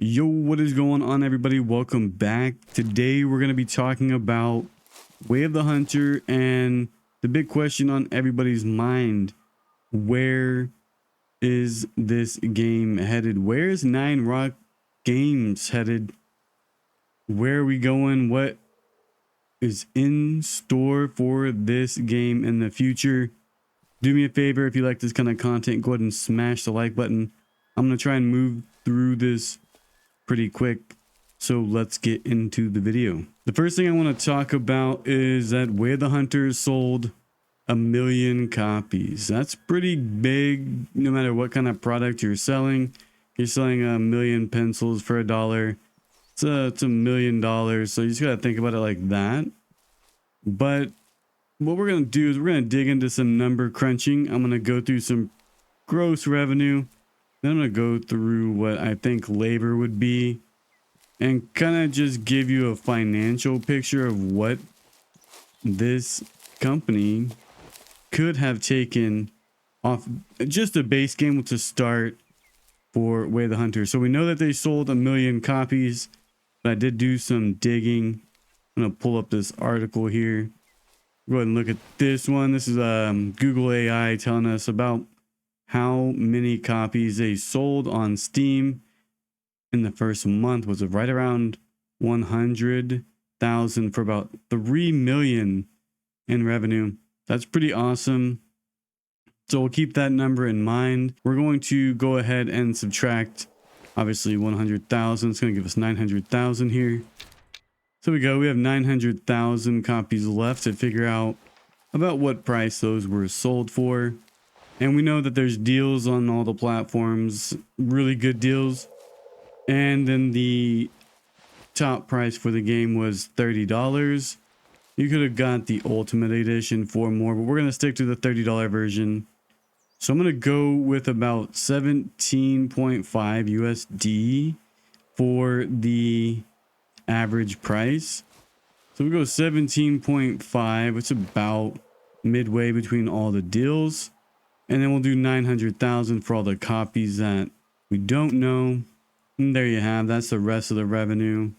Yo, what is going on, everybody? Welcome back. Today we're going to be talking about Way of the Hunter and the big question on everybody's mind: where is this game headed? Where is Nine Rock Games headed? Where are we going? What is in store for this game in the future? Do me a favor, if you like this kind of content, go ahead and smash the like button. I'm going to try and move through this pretty quick, so let's get into the video. The first thing I want to talk about is that Way of the Hunter sold 1 million copies. That's pretty big. No matter what kind of product you're selling, you're selling 1 million pencils for $1. It's $1 million, so you just gotta think about it like that. But what we're gonna do is we're gonna dig into some number crunching. I'm gonna go through some gross revenue. Then I'm going to go through what I think labor would be and kind of just give you a financial picture of what this company could have taken off just a base game to start for Way of the Hunter. So we know that they sold 1 million copies, but I did do some digging. I'm going to pull up this article here. Go ahead and look at this one. This is Google AI telling us about how many copies they sold on Steam in the first month. Was it right around 100,000 for about 3 million in revenue. That's pretty awesome. So we'll keep that number in mind. We're going to go ahead and subtract obviously 100,000. It's going to give us 900,000 here. So we go. We have 900,000 copies left to figure out about what price those were sold for. And we know that there's deals on all the platforms, really good deals. And then the top price for the game was $30. You could have got the Ultimate Edition for more, but we're going to stick to the $30 version. So I'm going to go with about 17.5 USD for the average price. So we go 17.5. It's about midway between all the deals. And then we'll do 900,000 for all the copies that we don't know. And there you have, that's the rest of the revenue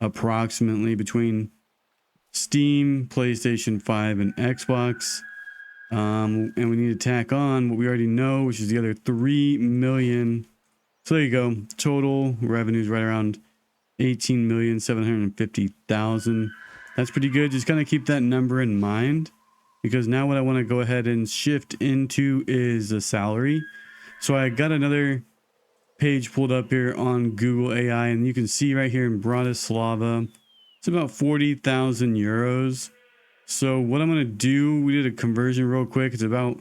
approximately between Steam, PlayStation 5, and Xbox. And we need to tack on what we already know, which is the other 3 million. So there you go. Total revenues right around 18,750,000. That's pretty good. Just kind of keep that number in mind, because now what I want to go ahead and shift into is a salary. So I got another page pulled up here on Google AI, and you can see right here in Bratislava, it's about 40,000 euros. So what I'm going to do, we did a conversion real quick. It's about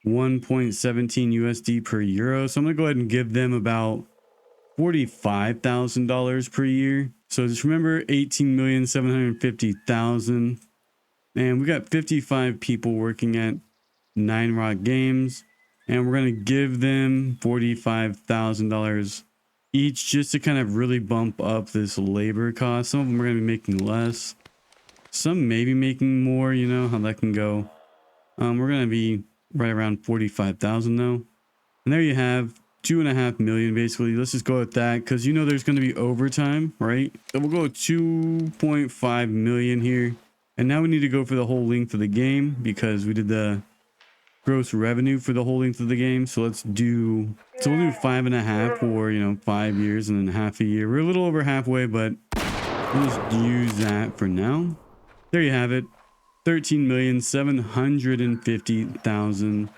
1.17 USD per euro. So I'm going to go ahead and give them about $45,000 per year. So just remember 18,750,000. And we got 55 people working at Nine Rock Games, and we're going to give them $45,000 each just to kind of really bump up this labor cost. Some of them are going to be making less. Some may be making more, you know how that can go. We're going to be right around 45,000 though. And there you have 2.5 million basically. Let's just go with that because you know there's going to be overtime, right? So we'll go 2.5 million here. And now we need to go for the whole length of the game because we did the gross revenue for the whole length of the game. So we'll do 5.5 for, 5 years and then half a year. We're a little over halfway, but we'll just use that for now. There you have it. 13,750,000.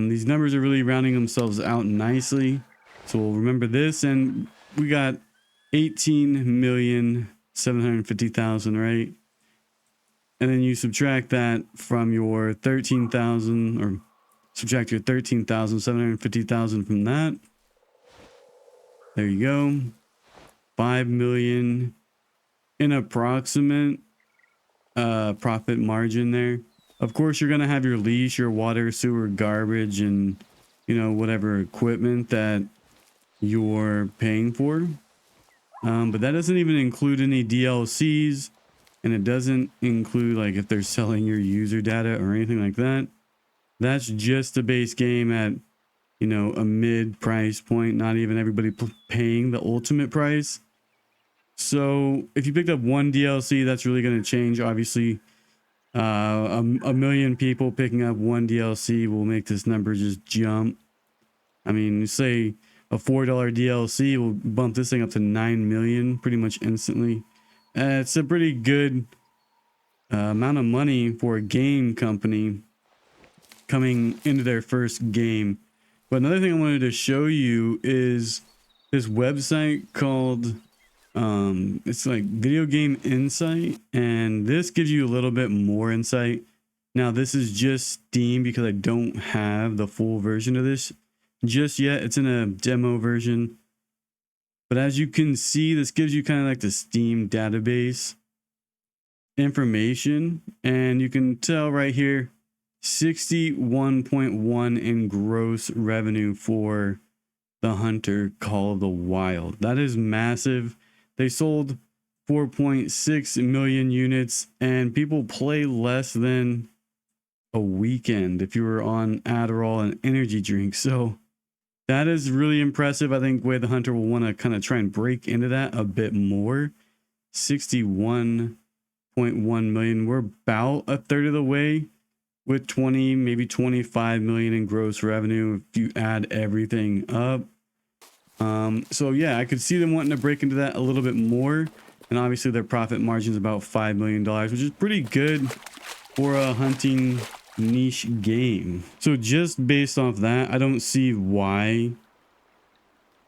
These numbers are really rounding themselves out nicely. So we'll remember this. And we got 18,750,000, right? And then you subtract that from your 13,000, or subtract your 13,750,000 from that. There you go. 5 million in approximate profit margin there. Of course, you're going to have your lease, your water, sewer, garbage, and, whatever equipment that you're paying for. But that doesn't even include any DLCs. And it doesn't include like if they're selling your user data or anything like that. That's just the base game at you know, a mid price point, not even everybody paying the ultimate price. So if you picked up one DLC, that's really going to change. Obviously, a million people picking up one DLC will make this number just jump. I mean, say a $4 DLC will bump this thing up to 9 million pretty much instantly. It's a pretty good amount of money for a game company coming into their first game. But another thing I wanted to show you is this website called it's like Video Game Insight, and this gives you a little bit more insight. Now this is just Steam because I don't have the full version of this just yet. It's in a demo version, but as you can see, this gives you kind of like the Steam database information, and you can tell right here 61.1 in gross revenue for the Hunter Call of the Wild. That is massive. They sold 4.6 million units, and people play less than a weekend if you were on Adderall and energy drinks. So that is really impressive. I think Way of the Hunter will want to kind of try and break into that a bit more. 61.1 million. We're about a third of the way with 20, maybe 25 million in gross revenue if you add everything up. So yeah, I could see them wanting to break into that a little bit more. And obviously their profit margin is about $5 million, which is pretty good for a hunting niche game. So just based off that, I don't see why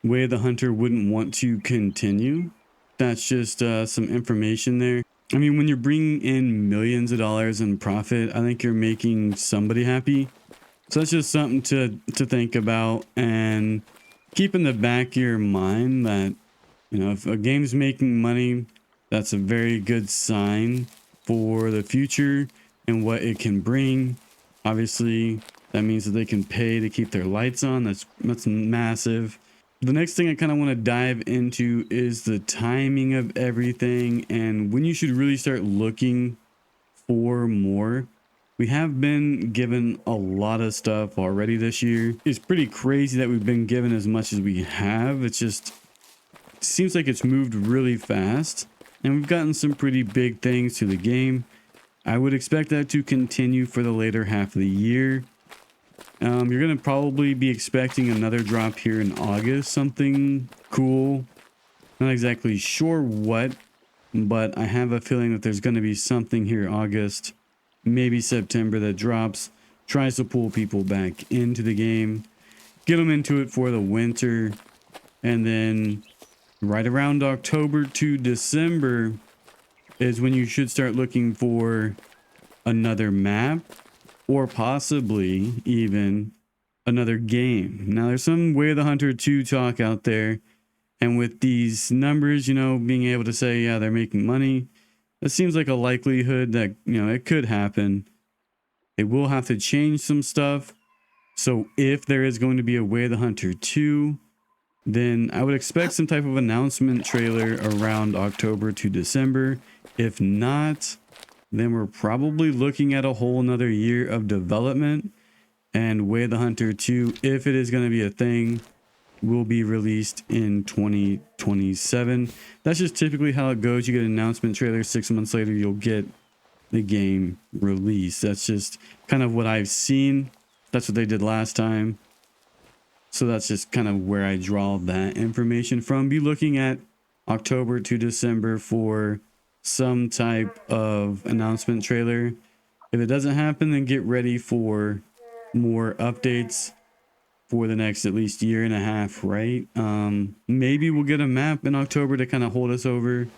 Way of the Hunter wouldn't want to continue. That's just some information there. I mean, when you're bringing in millions of dollars in profit, I think you're making somebody happy. So that's just something to think about, and keep in the back of your mind that, you know, if a game's making money, that's a very good sign for the future and what it can bring. Obviously, that means that they can pay to keep their lights on. That's massive. The next thing I kind of want to dive into is the timing of everything and when you should really start looking for more. We have been given a lot of stuff already this year. It's pretty crazy that we've been given as much as we have. It seems like it's moved really fast, and we've gotten some pretty big things to the game. I would expect that to continue for the later half of the year. You're going to probably be expecting another drop here in August, something cool. Not exactly sure what, but I have a feeling that there's going to be something here August, maybe September, that drops, tries to pull people back into the game, get them into it for the winter, and then right around October to December is when you should start looking for another map, or possibly even another game. Now there's some Way of the Hunter 2 talk out there, and with these numbers, you know, being able to say, yeah, they're making money, it seems like a likelihood that, you know, it could happen. They will have to change some stuff. So if there is going to be a Way of the Hunter 2, then I would expect some type of announcement trailer around October to December. If not, then we're probably looking at a whole another year of development, and Way of the Hunter 2, if it is going to be a thing, will be released in 2027. That's just typically how it goes. You get an announcement trailer, 6 months later you'll get the game released. That's just kind of what I've seen. That's what they did last time. So that's just kind of where I draw that information from. Be looking at October to December for some type of announcement trailer. If it doesn't happen, then get ready for more updates for the next at least year and a half, right? Maybe we'll get a map in October to kind of hold us over.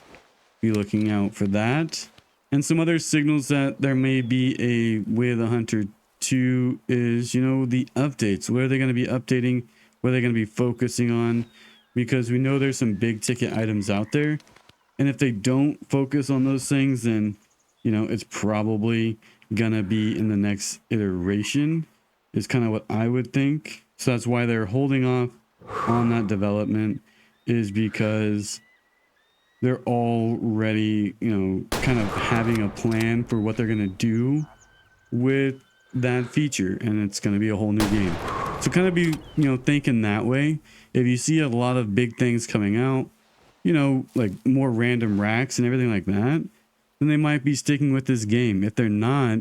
Be looking out for that. And some other signals that there may be a Way of the Hunter 2 is, you know, the updates. What are they going to be updating? What are they going to be focusing on? Because we know there's some big ticket items out there. And if they don't focus on those things, then, you know, it's probably going to be in the next iteration, is kind of what I would think. So that's why they're holding off on that development, is because they're already, you know, kind of having a plan for what they're going to do with that feature, and it's going to be a whole new game. So kind of be, thinking that way. If you see a lot of big things coming out, like more random racks and everything like that, then they might be sticking with this game. If they're not,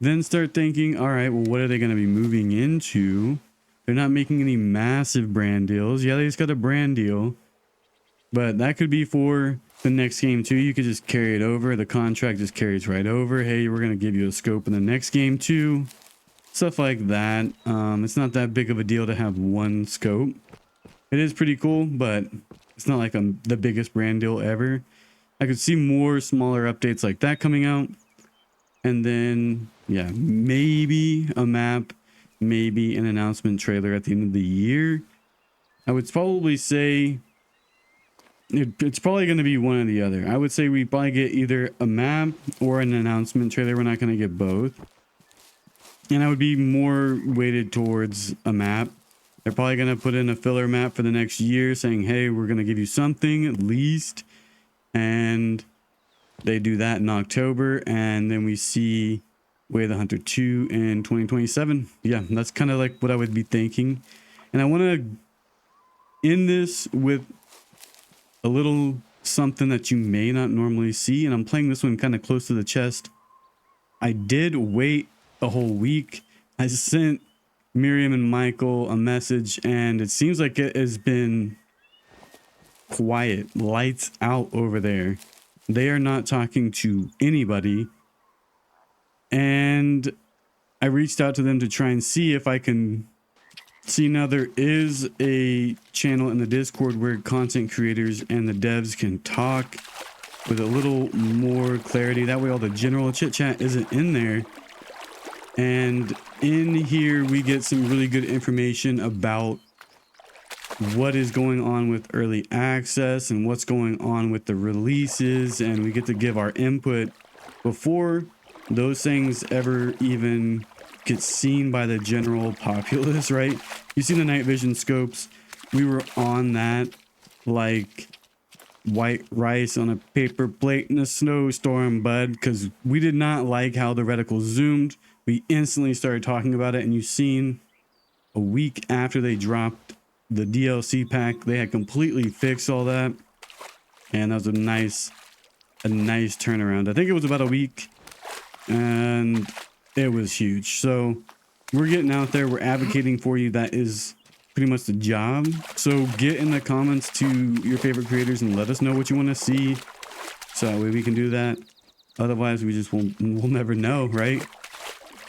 then start thinking, all right, well, what are they going to be moving into? They're not making any massive brand deals. Yeah, they just got a brand deal, but that could be for the next game too. You could just carry it over. The contract just carries right over. Hey, we're going to give you a scope in the next game too. Stuff like that. It's not that big of a deal to have one scope. It is pretty cool, but it's not like the biggest brand deal ever. I could see more smaller updates like that coming out. And then, yeah, maybe a map, maybe an announcement trailer at the end of the year. I would probably say it's probably going to be one or the other. I would say we probably get either a map or an announcement trailer. We're not going to get both. And I would be more weighted towards a map. They're probably going to put in a filler map for the next year saying, hey, we're going to give you something at least. And they do that in October. And then we see Way of the Hunter 2 in 2027. Yeah, that's kind of like what I would be thinking. And I want to end this with a little something that you may not normally see. And I'm playing this one kind of close to the chest. I did wait a whole week. I sent Miriam and Michael a message, and it seems like it has been quiet, lights out over there. They are not talking to anybody. And I reached out to them to try and see if I can see. Now there is a channel in the Discord where content creators and the devs can talk with a little more clarity. That way all the general chit chat isn't in there. And in here, we get some really good information about what is going on with early access and what's going on with the releases. And we get to give our input before those things ever even get seen by the general populace, right? You see the night vision scopes. We were on that like white rice on a paper plate in a snowstorm, bud, because we did not like how the reticle zoomed. We instantly started talking about it, and you've seen a week after they dropped the DLC pack, they had completely fixed all that, and that was a nice turnaround. I think it was about a week, and it was huge. So we're getting out there, we're advocating for you. That is pretty much the job. So get in the comments to your favorite creators and let us know what you want to see, so that way we can do that. Otherwise, we'll never know, right?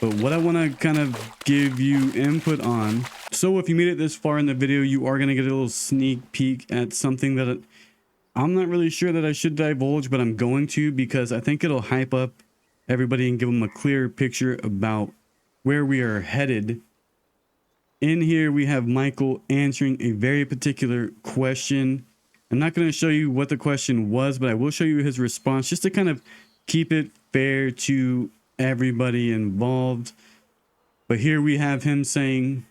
But what I want to kind of give you input on. So if you made it this far in the video, you are going to get a little sneak peek at something that I'm not really sure that I should divulge, but I'm going to, because I think it'll hype up everybody and give them a clear picture about where we are headed. In here, we have Michael answering a very particular question. I'm not going to show you what the question was, but I will show you his response just to kind of keep it fair to everybody involved. But here we have him saying,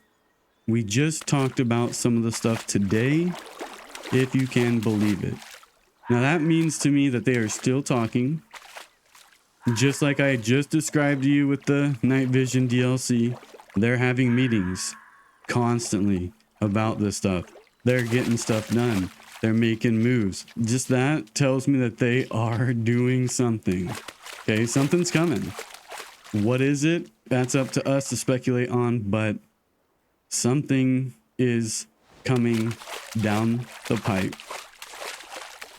we just talked about some of the stuff today, if you can believe it. Now that means to me that they are still talking, just like I just described to you with the night vision DLC. They're having meetings constantly about this stuff. They're getting stuff done. They're making moves. Just that tells me that they are doing something. Okay, something's coming. What is it? That's up to us to speculate on, but something is coming down the pipe.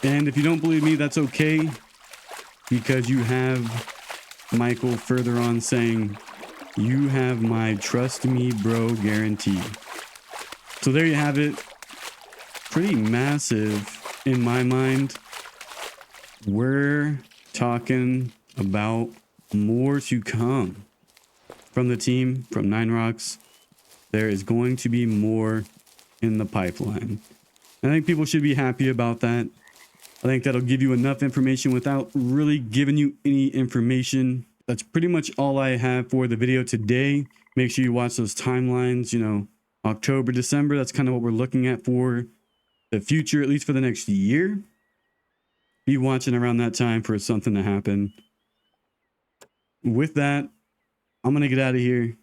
And if you don't believe me, that's okay, because you have Michael further on saying, you have my trust me bro guarantee. So there you have it. Pretty massive in my mind. We're talking about more to come from the team, from Nine Rocks. There is going to be more in the pipeline. I think people should be happy about that. I think that'll give you enough information without really giving you any information. That's pretty much all I have for the video today. Make sure you watch those timelines, October, December. That's kind of what we're looking at for the future, at least for the next year. Be watching around that time for something to happen. With that, I'm going to get out of here.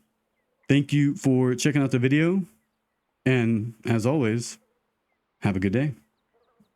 Thank you for checking out the video. And as always, have a good day.